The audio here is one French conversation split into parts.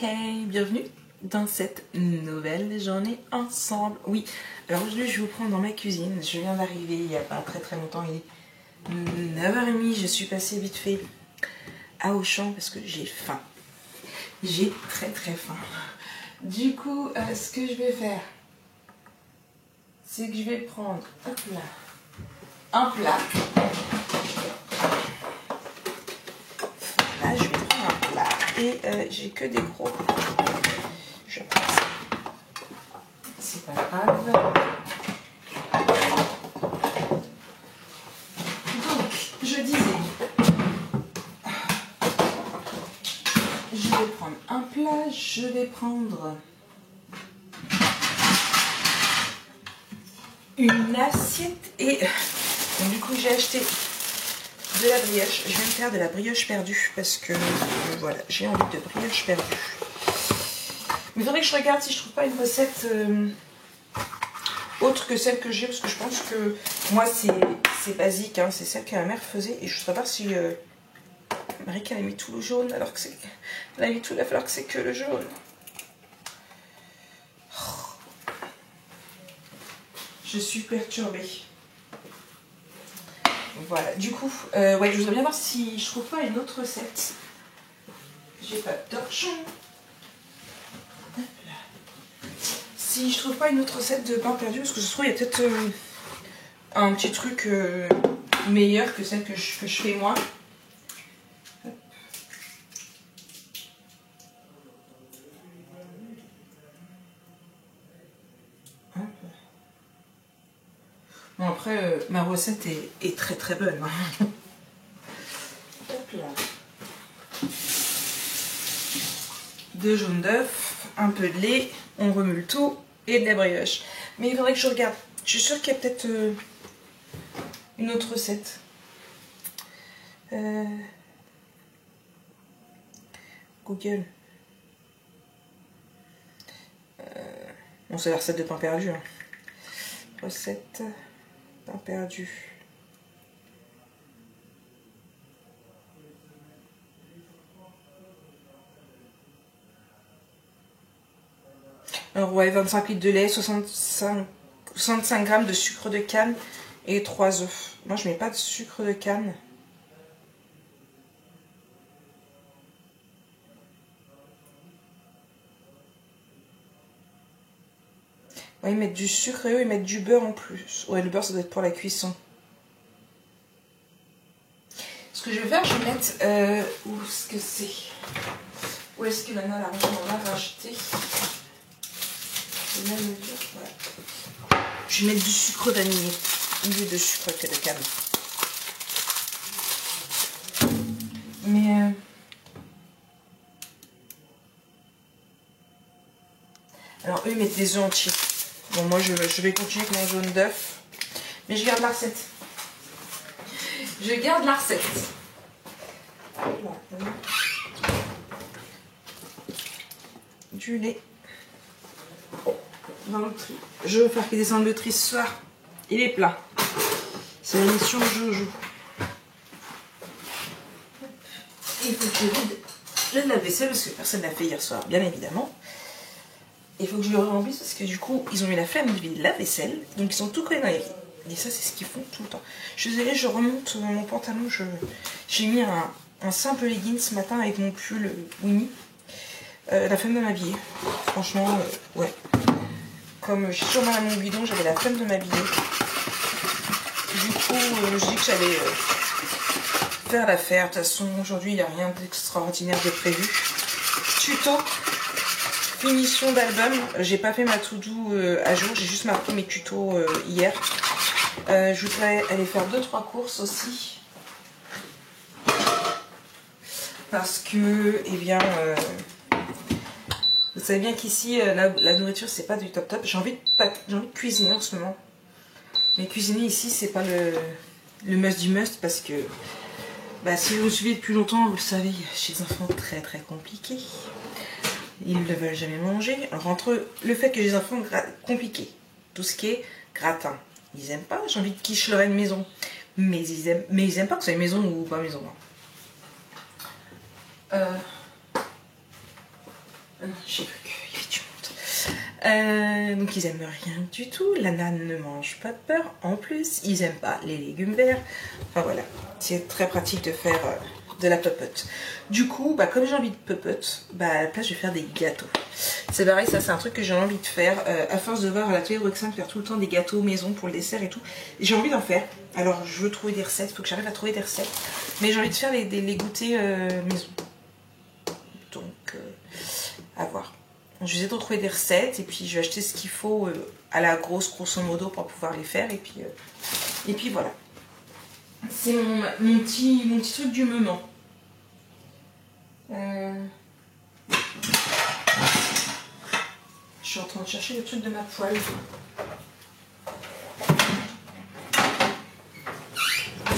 Hey hey, bienvenue dans cette nouvelle journée ensemble. Oui, alors aujourd'hui je vais vous prendre dans ma cuisine. Je viens d'arriver il n'y a pas très longtemps, il est 9h30. Je suis passée vite fait à Auchan parce que j'ai faim. J'ai très faim. Du coup, ce que je vais faire, c'est que je vais prendre un plat. Là, je vais prendre un plat et j'ai que des gros. Je prends ça. C'est pas grave. Donc, je disais, je vais prendre un plat, je vais prendre une assiette et donc, du coup j'ai acheté de la brioche. Je vais me faire de la brioche perdue parce que voilà, j'ai envie de brioche perdue. Mais il faudrait que je regarde si je trouve pas une recette autre que celle que j'ai, parce que je pense que moi c'est basique, hein, c'est celle que ma mère faisait et je ne sais pas si Marie elle a mis tout le jaune alors que c'est, elle a mis tout, il va falloir que c'est que le jaune. Je suis perturbée. Voilà, du coup, ouais, je voudrais bien voir si je trouve pas une autre recette. J'ai pas de torchon. Si je trouve pas une autre recette de pain perdu, parce que je trouve qu'il y a peut-être un petit truc meilleur que celle que je fais moi. Bon, après, ma recette est très bonne. Hein. Hop là. 2 jaunes d'œufs, un peu de lait, on remue le tout et de la brioche. Mais il faudrait que je regarde. Je suis sûre qu'il y a peut-être une autre recette. Google. Bon, c'est la recette de pain perdu. Hein. Recette pain perdu. Alors ouais, 25 litres de lait, 65 g de sucre de canne et 3 œufs. Moi je mets pas de sucre de canne. Ouais, ils mettent du sucre et eux ils mettent du beurre en plus. Ouais, le beurre ça doit être pour la cuisson. Ce que je vais faire, je vais mettre... où est-ce que c'est? Où est-ce que Nana l'a racheté? Je vais mettre du sucre vanillé au lieu de sucre que de canne. Mais alors eux ils mettent des œufs entiers. Bon moi je vais continuer avec mon jaune d'œuf. Mais je garde la recette. Je garde la recette. Du lait. Dans le tri. Je veux faire qu'il descende le tri ce soir. Il est plein. C'est la mission Jojo. Et il faut que je vide le lave-vaisselle parce que personne ne l'a fait hier soir, bien évidemment. Il faut que je le remplisse parce que du coup, ils ont eu la flemme de vider la vaisselle. Donc ils sont tout collés dans les rides. Et ça, c'est ce qu'ils font tout le temps. Je suis désolée, je remonte mon pantalon. J'ai mis un simple legging ce matin avec mon pull Winnie. La flemme de m'habiller. Franchement, ouais. Comme je suis toujours mal à mon bidon, j'avais la flemme de m'habiller. Du coup, je dis que j'allais faire l'affaire. De toute façon, aujourd'hui, il n'y a rien d'extraordinaire de prévu. Tuto, finition d'album. J'ai pas fait ma to-do à jour, j'ai juste marqué mes tutos hier. Je voudrais aller faire 2-3 courses aussi. Parce que, eh bien... vous savez bien qu'ici, la nourriture, c'est pas du top. J'ai envie de cuisiner en ce moment. Mais cuisiner ici, c'est pas le must du must parce que bah, si vous me suivez depuis longtemps, vous le savez, j'ai des enfants très compliqués. Ils ne veulent jamais manger. Alors entre le fait que j'ai des enfants compliqués, tout ce qui est gratin, ils aiment pas. J'ai envie de quiche leur une maison. Mais ils aiment pas que ce soit une maison ou pas maison. J'ai cru qu'il y avait du monde. Donc ils aiment rien du tout. Lana ne mange pas de beurre. En plus, ils aiment pas les légumes verts. Enfin voilà, c'est très pratique de faire de la popote. Du coup, bah, comme j'ai envie de popote, bah, à la place je vais faire des gâteaux. C'est pareil, ça c'est un truc que j'ai envie de faire. À force de voir à la télé de Roxane faire tout le temps des gâteaux maison pour le dessert et tout, j'ai envie d'en faire. Alors je veux trouver des recettes, il faut que j'arrive à trouver des recettes. Mais j'ai envie de faire les goûters maison. Donc à voir. Je vais essayer de retrouver des recettes et puis je vais acheter ce qu'il faut à la grosso modo pour pouvoir les faire. Et puis voilà. C'est mon petit truc du moment. Je suis en train de chercher le truc de ma poêle.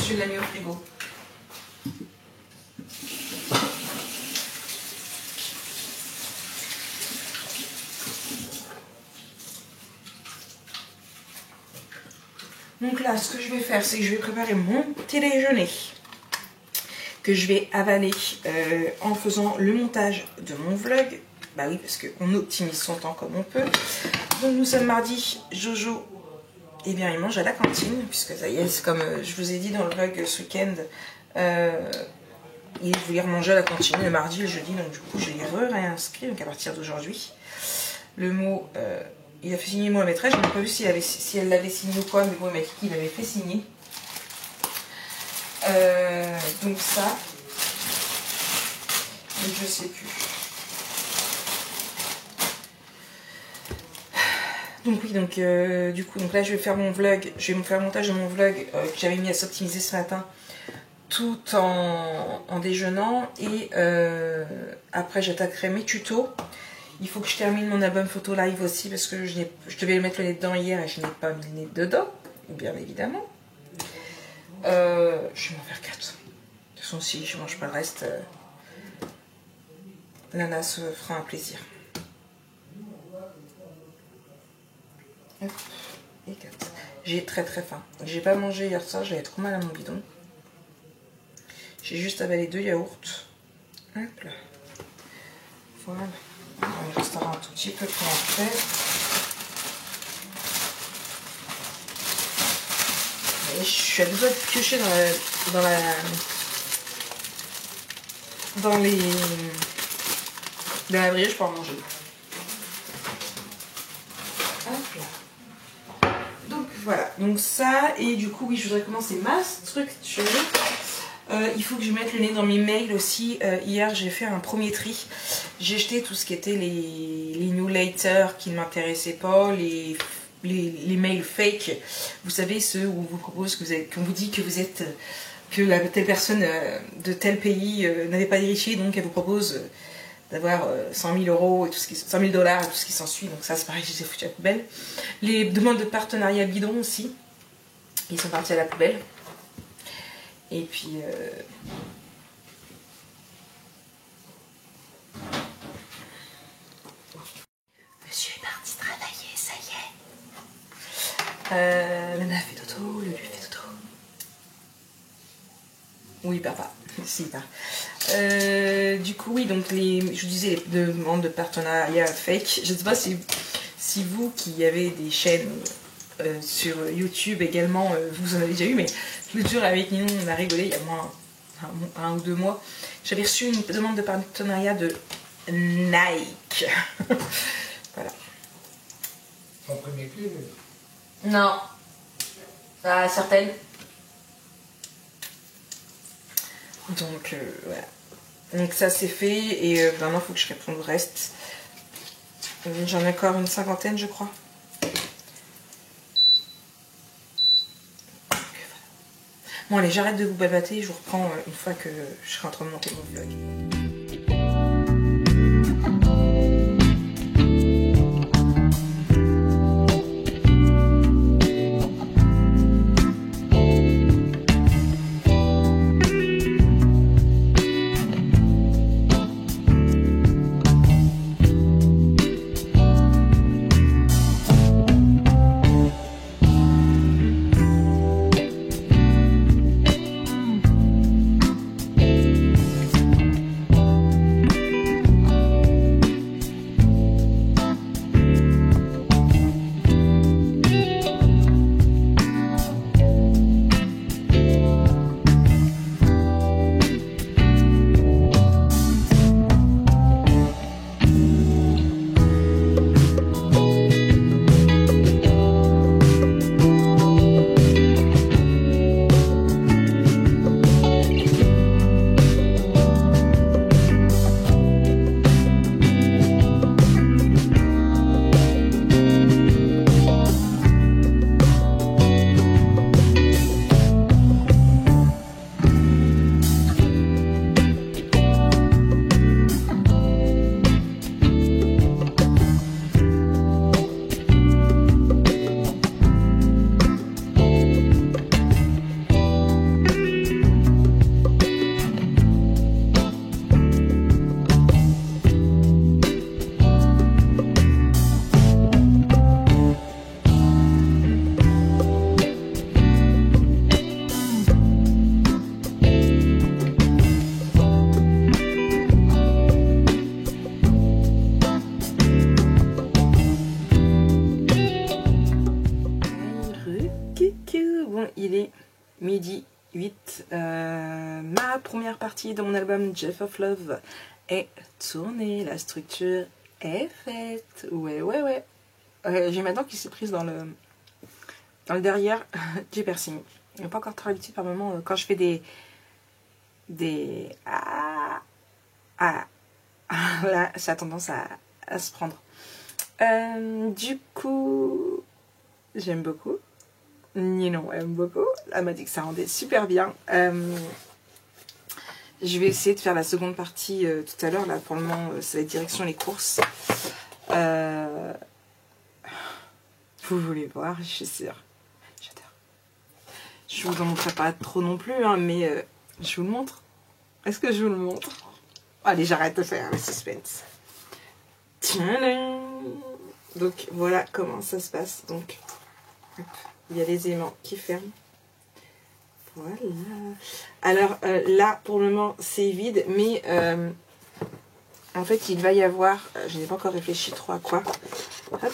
Je l'ai mis au frigo. Donc là, ce que je vais faire, c'est que je vais préparer mon petit déjeuner que je vais avaler en faisant le montage de mon vlog. Bah oui, parce qu'on optimise son temps comme on peut. Donc nous sommes mardi, Jojo, eh bien il mange à la cantine, puisque ça y est, c'est comme je vous ai dit dans le vlog ce week-end, il voulait manger à la cantine le mardi et le jeudi, donc du coup je l'ai réinscrit, donc à partir d'aujourd'hui. Le mot, il a fait signer le mot à la maîtresse, je n'ai pas vu si elle l'avait signé ou quoi, mais bon, il m'a dit qu'il avait fait signer. Donc ça, je sais plus. Donc oui, donc du coup, donc là je vais faire mon vlog, je vais me faire le montage de mon vlog que j'avais mis à s'optimiser ce matin, tout en déjeunant, et après j'attaquerai mes tutos. Il faut que je termine mon album photo live aussi parce que je devais mettre le nez dedans hier et je n'ai pas mis le nez dedans, bien évidemment. Je vais m'en faire 4. De toute façon, si je mange pas le reste, Lana se fera un plaisir. Hop, et 4. J'ai très faim. J'ai pas mangé hier soir, j'avais trop mal à mon bidon. J'ai juste avalé 2 yaourts. Hop là. Voilà. On va restera un tout petit peu pour après. Et je suis à deux doigts de piocher dans la brioche pour en manger. Hop là. Donc voilà, donc ça, et du coup oui, je voudrais commencer ma structure. Il faut que je mette le nez dans mes mails aussi. Hier j'ai fait un premier tri. J'ai jeté tout ce qui était les newsletters qui ne m'intéressaient pas, les mails fake. Vous savez, ceux où on vous propose qu'on vous dit que vous êtes telle personne de tel pays n'avait pas vérifié, donc elle vous propose d'avoir 100 000 € et tout ce qui, 100 000 $ et tout ce qui s'ensuit. Donc ça c'est pareil, je les ai foutus à la poubelle. Les demandes de partenariat bidon aussi, ils sont partis à la poubelle. Et puis monsieur est parti travailler, ça y est. Lana fait dodo, Lulu fait dodo. Oui, papa. Si, pas. Du coup, oui, donc je vous disais les demandes de partenariat fake. Je ne sais pas si vous qui avez des chaînes sur YouTube également, vous en avez déjà eu, mais l'autre jour avec Ninon, on a rigolé il y a moins un ou 2 mois. J'avais reçu une demande de partenariat de Nike. Voilà. En premier prix? Non. Ah, certaines. Donc voilà. Donc ça c'est fait et maintenant il faut que je réponde au reste. J'en ai encore une 50aine je crois. Bon allez, j'arrête de vous babater, je vous reprends une fois que je serai en train de monter mon vlog. bon, il est midi 8. Ma première partie de mon album Jeff of Love est tournée. La structure est faite. Ouais. J'ai ma dent qui s'est prise dans le derrière du piercing. Je n'ai pas encore trop l'habitude par moment quand je fais des là, ça a tendance à se prendre. Du coup, j'aime beaucoup. Nino aime beaucoup. Elle m'a dit que ça rendait super bien. Je vais essayer de faire la seconde partie tout à l'heure. Là, pour le moment, c'est la direction les courses. Vous voulez voir, je suis sûre. J'adore. Je vous en montrerai pas trop non plus, hein, mais je vous le montre. Est-ce que je vous le montre? Allez, j'arrête de faire le suspense. Tiens. Donc, voilà comment ça se passe. Donc, hop, il y a les aimants qui ferment. Voilà. Alors, là, pour le moment, c'est vide, mais en fait, il va y avoir... je n'ai pas encore réfléchi trop à quoi. Hop,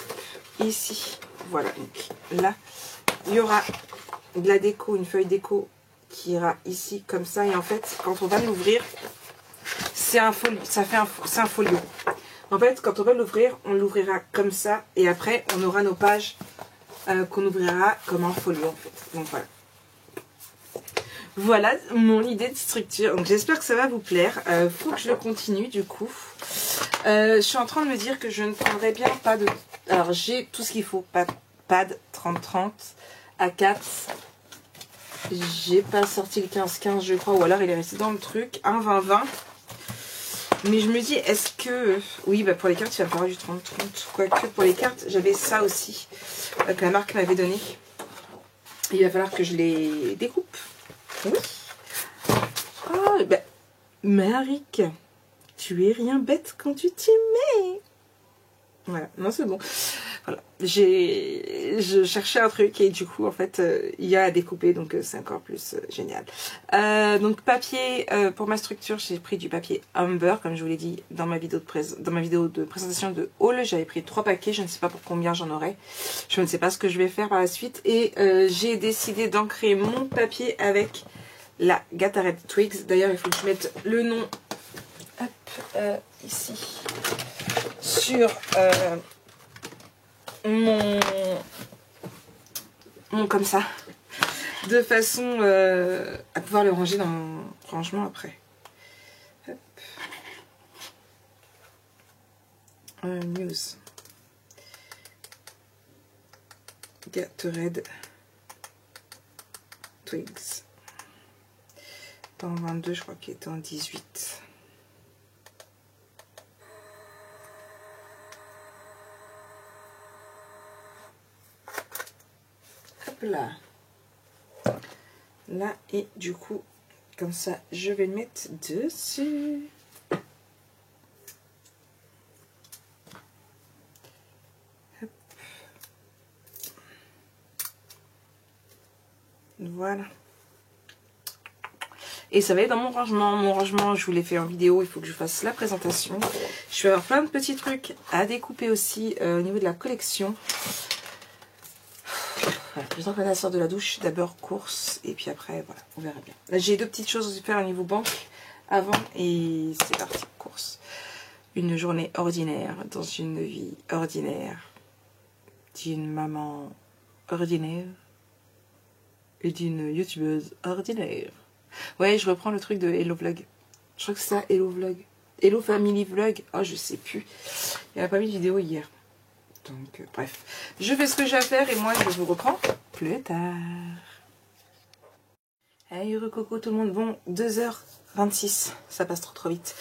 ici. Voilà, donc là, il y aura de la déco, une feuille déco qui ira ici, comme ça. Et en fait, quand on va l'ouvrir, c'est un folio. C'est un folio. En fait, quand on va l'ouvrir, on l'ouvrira comme ça. Et après, on aura nos pages qu'on ouvrira comme un folio, en fait. Donc voilà. Voilà mon idée de structure. Donc j'espère que ça va vous plaire. Faut que je continue du coup. Je suis en train de me dire que je ne prendrai bien pas de... Alors j'ai tout ce qu'il faut. Pad 30-30, A4. J'ai pas sorti le 15-15 je crois. Ou alors il est resté dans le truc. Un 20-20. Mais je me dis, est-ce que... Oui, bah pour les cartes, il va falloir du 30-30. Quoique pour les cartes, j'avais ça aussi. Que la marque m'avait donné. Il va falloir que je les découpe. Oui. Oh, bah, Marik, tu es rien bête quand tu t'y mets. Voilà, non c'est bon. Voilà, je cherchais un truc et du coup en fait il y a à découper donc c'est encore plus génial. Donc papier pour ma structure, j'ai pris du papier Humber comme je vous l'ai dit dans ma vidéo de présentation de haul. J'avais pris 3 paquets, je ne sais pas pour combien j'en aurai. Je ne sais pas ce que je vais faire par la suite et j'ai décidé d'ancrer mon papier avec la Gatorade Twigs. D'ailleurs il faut que je mette le nom ici sur mon comme ça de façon à pouvoir le ranger dans mon rangement après. Hop. News Gatorade Twigs dans 22 je crois qu'il est en 18. Là et du coup comme ça je vais le mettre dessus. Hop. Voilà et ça va être dans mon rangement je vous l'ai fait en vidéo, il faut que je fasse la présentation. Je vais avoir plein de petits trucs à découper aussi au niveau de la collection. Voilà, je sens que la sort de la douche, d'abord course, et puis après, voilà, on verra bien. Là, j'ai 2 petites choses à faire au niveau banque avant, et c'est parti, course. Une journée ordinaire, dans une vie ordinaire, d'une maman ordinaire, et d'une youtubeuse ordinaire. Ouais, je reprends le truc de Hello Vlog. Je crois que c'est ça, Hello Vlog. Hello Family Vlog, oh, je sais plus. Il n'y a pas mis de vidéo hier. Donc, bref, je fais ce que j'ai à faire et moi, je vous reprends plus tard. Hey, heureux coco tout le monde. Bon, 2h26, ça passe trop vite.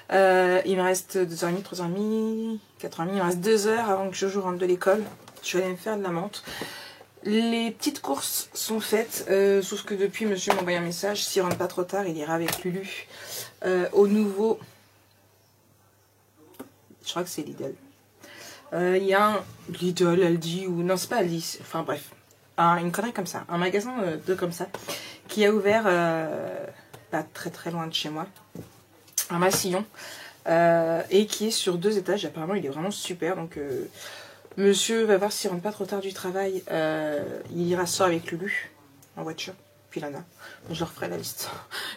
Il me reste 2h30, 3h30, 4h30. Il me reste 2 heures avant que Jojo rentre de l'école. Je vais aller me faire de la menthe. Les petites courses sont faites, sauf que depuis, monsieur m'a envoyé un message. S'il rentre pas trop tard, il ira avec Lulu au nouveau... Je crois que c'est Lidl. Il y a un Lidl, Aldi, ou non c'est pas Aldi, enfin bref, une connerie comme ça, un magasin comme ça, qui a ouvert pas très loin de chez moi, un Massillon, et qui est sur 2 étages, apparemment il est vraiment super, donc monsieur va voir s'il rentre pas trop tard du travail, il ira se soir avec Lulu, en voiture. Puis Lana, je leur ferai la liste.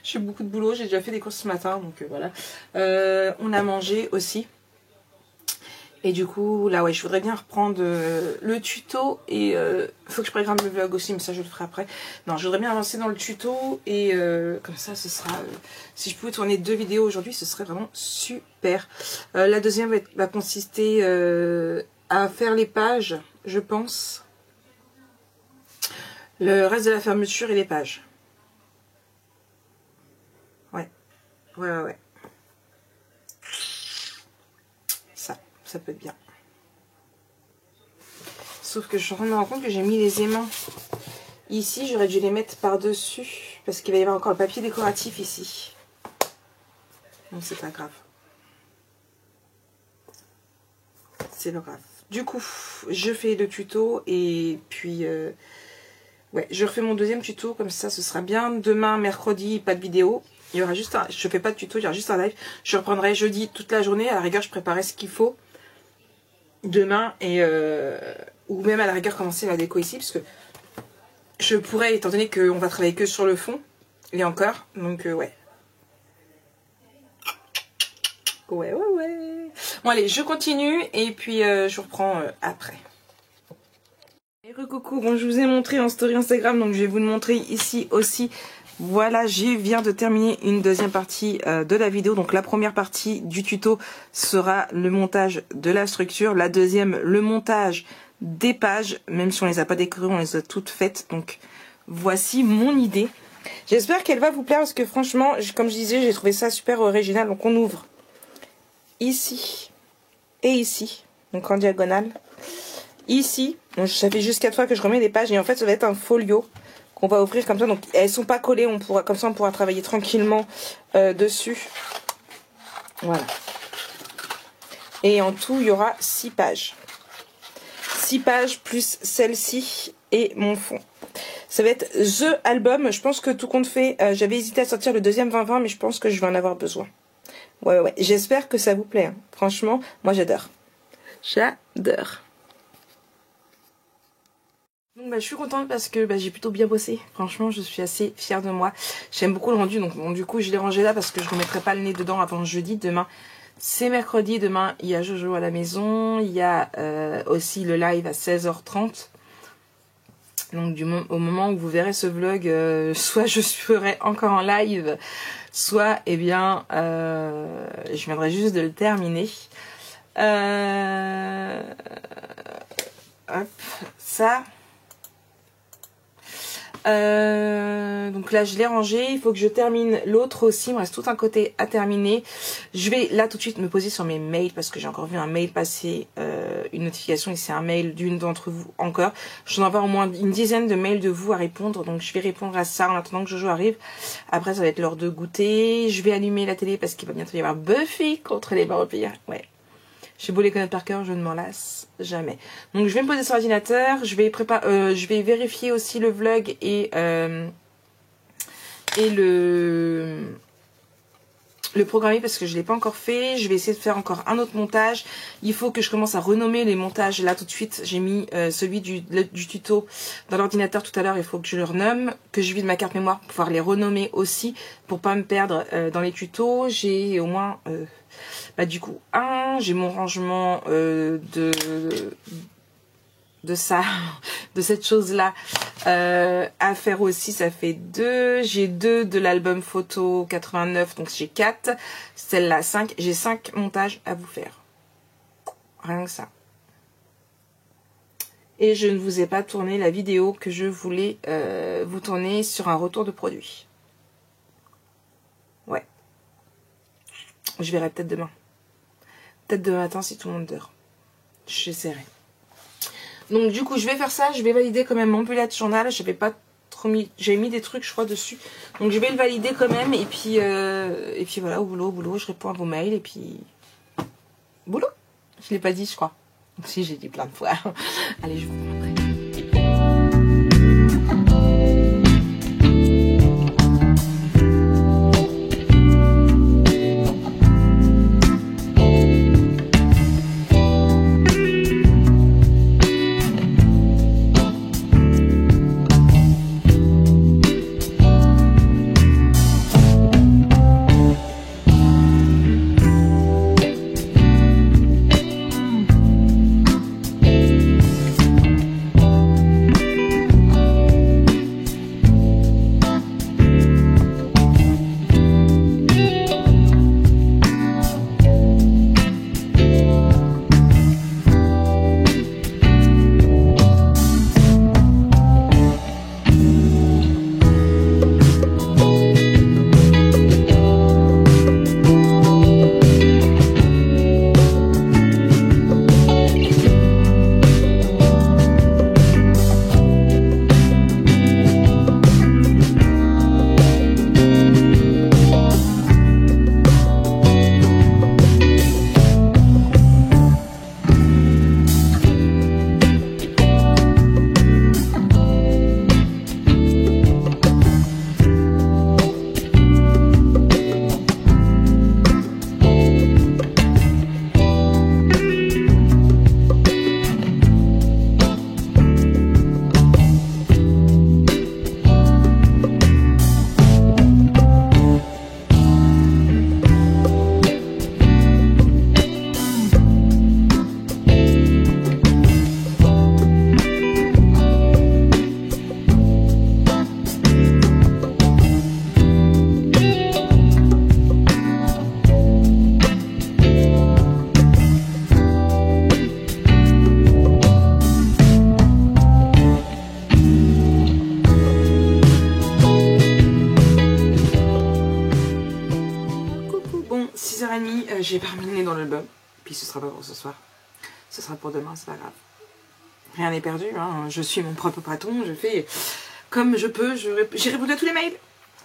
J'ai beaucoup de boulot, j'ai déjà fait des courses ce matin, donc voilà. On a mangé aussi. Et du coup, là, ouais, je voudrais bien reprendre le tuto et faut que je programme le vlog aussi, mais ça, je le ferai après. Non, je voudrais bien avancer dans le tuto et comme ça, ce sera... si je pouvais tourner 2 vidéos aujourd'hui, ce serait vraiment super. La deuxième va consister à faire les pages, je pense. Le reste de la fermeture et les pages. Ouais. Ouais. Ça peut être bien. Sauf que je suis en train de me rendre compte que j'ai mis les aimants ici. J'aurais dû les mettre par-dessus. Parce qu'il va y avoir encore le papier décoratif ici. Donc c'est pas grave. C'est pas grave. Du coup, je fais le tuto. Et puis... ouais, je refais mon deuxième tuto. Comme ça, ce sera bien. Demain, mercredi, pas de vidéo. Il y aura juste un... Je fais pas de tuto, il y aura juste un live. Je reprendrai jeudi toute la journée. À la rigueur, je préparais ce qu'il faut demain et ou même à la rigueur commencer la déco ici parce que je pourrais, étant donné qu'on va travailler que sur le fond et encore, donc ouais. Ouais. Bon allez, je continue et puis je reprends après. Et coucou, bon je vous ai montré en story Instagram, donc je vais vous le montrer ici aussi. Voilà, je viens de terminer une deuxième partie de la vidéo. Donc la première partie du tuto sera le montage de la structure. La deuxième, le montage des pages. Même si on les a pas décorées, on les a toutes faites. Donc voici mon idée. J'espère qu'elle va vous plaire parce que franchement, comme je disais, j'ai trouvé ça super original. Donc on ouvre ici et ici. Donc en diagonale. Ici, donc ça fait juste 4 fois que je remets les pages. Et en fait, ça va être un folio. On va ouvrir comme ça, donc elles sont pas collées, comme ça on pourra travailler tranquillement dessus. Voilà. Et en tout, il y aura 6 pages. 6 pages plus celle-ci et mon fond. Ça va être The Album. Je pense que tout compte fait, j'avais hésité à sortir le deuxième 2020, mais je pense que je vais en avoir besoin. Ouais. J'espère que ça vous plaît. Hein. Franchement, moi j'adore. J'adore. Donc je suis contente parce que j'ai plutôt bien bossé. Franchement, je suis assez fière de moi. J'aime beaucoup le rendu. Donc bon, du coup, je l'ai rangé là parce que je ne remettrai pas le nez dedans avant jeudi. Demain, c'est mercredi. Demain, il y a Jojo à la maison. Il y a aussi le live à 16h30. Donc au moment où vous verrez ce vlog, soit je serai encore en live, soit je viendrai juste de le terminer. Hop, ça... donc là je l'ai rangé, il faut que je termine l'autre aussi, il me reste tout un côté à terminer. Je vais là tout de suite me poser sur mes mails parce que j'ai encore vu un mail passer, une notification et c'est un mail d'une d'entre vous encore. Je dois avoir au moins une dizaine de mails de vous à répondre, donc je vais répondre à ça en attendant que Jojo arrive. Après ça va être l'heure de goûter, je vais allumer la télé parce qu'il va bientôt y avoir Buffy contre les vampires, ouais. J'ai beau les connaître par cœur, je ne m'en lasse jamais. Donc je vais me poser sur l'ordinateur, je vais vérifier aussi le vlog et le programmer parce que je ne l'ai pas encore fait. Je vais essayer de faire encore un autre montage. Il faut que je commence à renommer les montages là tout de suite. J'ai mis celui du tuto dans l'ordinateur tout à l'heure. Il faut que je le renomme, que je vide ma carte mémoire pour pouvoir les renommer aussi pour pas me perdre dans les tutos. J'ai au moins... du coup, j'ai mon rangement de cette chose-là à faire aussi, ça fait 2. J'ai 2 de l'album photo 89, donc j'ai 4. Celle-là, 5. J'ai 5 montages à vous faire. Rien que ça. Et je ne vous ai pas tourné la vidéo que je voulais vous tourner sur un retour de produit. Ouais. Je verrai peut-être demain. Peut-être demain matin si tout le monde dort. J'essaierai. Donc du coup je vais faire ça. Je vais valider quand même mon bullet journal. J'avais pas trop mis. J'avais mis des trucs je crois dessus. Donc je vais le valider quand même. Et puis voilà, au boulot. Je réponds à vos mails. Et puis... boulot. Je l'ai pas dit je crois. Si j'ai dit plein de fois. Allez je vous montre. J'ai pas remis le nez dans l'album. Puis ce sera pas pour ce soir. Ce sera pour demain, c'est pas grave. Rien n'est perdu, hein. Je suis mon propre patron, je fais comme je peux, j'ai répondu à tous les mails.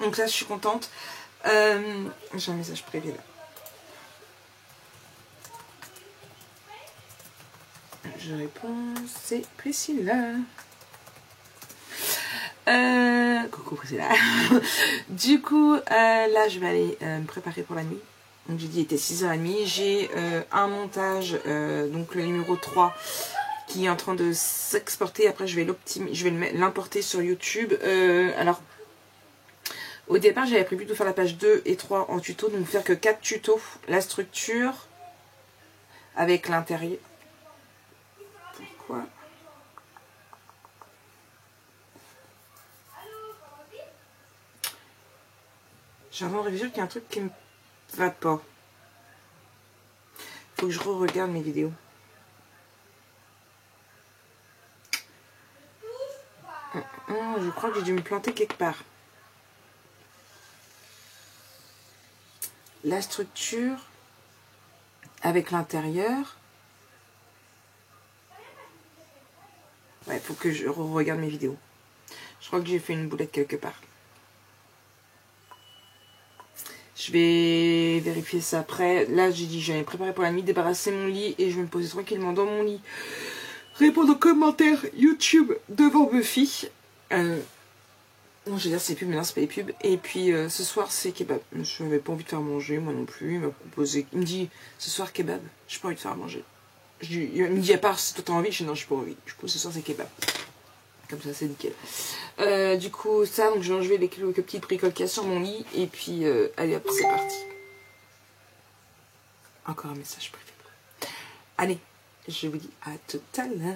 Donc là, je suis contente. J'ai un message privé là. Je réponds, c'est Priscilla. Coucou Priscilla. Du coup, là, je vais aller me préparer pour la nuit. Donc j'ai dit, il était 6h30. J'ai un montage, donc le numéro 3, qui est en train de s'exporter. Après, je vais l'importer sur YouTube. Alors, au départ, j'avais prévu de faire la page 2 et 3 en tuto. Donc faire que 4 tutos. La structure avec l'intérieur. Pourquoi ? J'ai vraiment réfléchi qu'il y a un truc qui me va pas. Faut que je re-regarde mes vidéos. Je crois que j'ai dû me planter quelque part. La structure avec l'intérieur. Ouais, faut que je re-regarde mes vidéos. Je crois que j'ai fait une boulette quelque part. Je vais vérifier ça après. Là, j'ai dit, j'allais préparer pour la nuit, débarrasser mon lit et je vais me poser tranquillement dans mon lit. Répondre aux commentaires YouTube devant Buffy. Non, je vais dire c'est pub, mais non, c'est pas les pubs. Et puis ce soir, c'est kebab. Je n'avais pas envie de faire manger, moi non plus. Il m'a proposé. Il me dit, ce soir, kebab. J'ai pas envie de faire manger. Il me dit, à part si toi t'as envie, je dis non, j'ai pas envie. Du coup, ce soir, c'est kebab. Comme ça, c'est nickel. Du coup, ça, donc je vais enlever les quelques petites bricoles qu'il y a sur mon lit. Et puis, allez hop, c'est parti. Encore un message privé. Allez, je vous dis à tout à l'heure.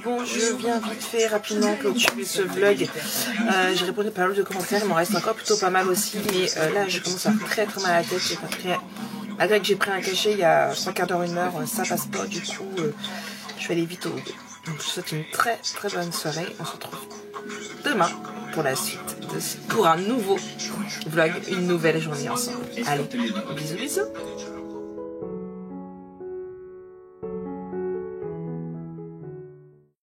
Bon, je viens vite fait rapidement clôturer ce vlog. J'ai répondu à pas mal de commentaires, il m'en reste encore plutôt pas mal aussi, mais là je commence à avoir très mal à la tête. Malgré que j'ai pris un cachet il y a 3 quarts d'heure, 1 heure, ça passe pas, du coup je vais aller vite au bout. Donc je vous souhaite une très très bonne soirée. On se retrouve demain pour la suite, pour un nouveau vlog, une nouvelle journée ensemble. Allez, bisous bisous.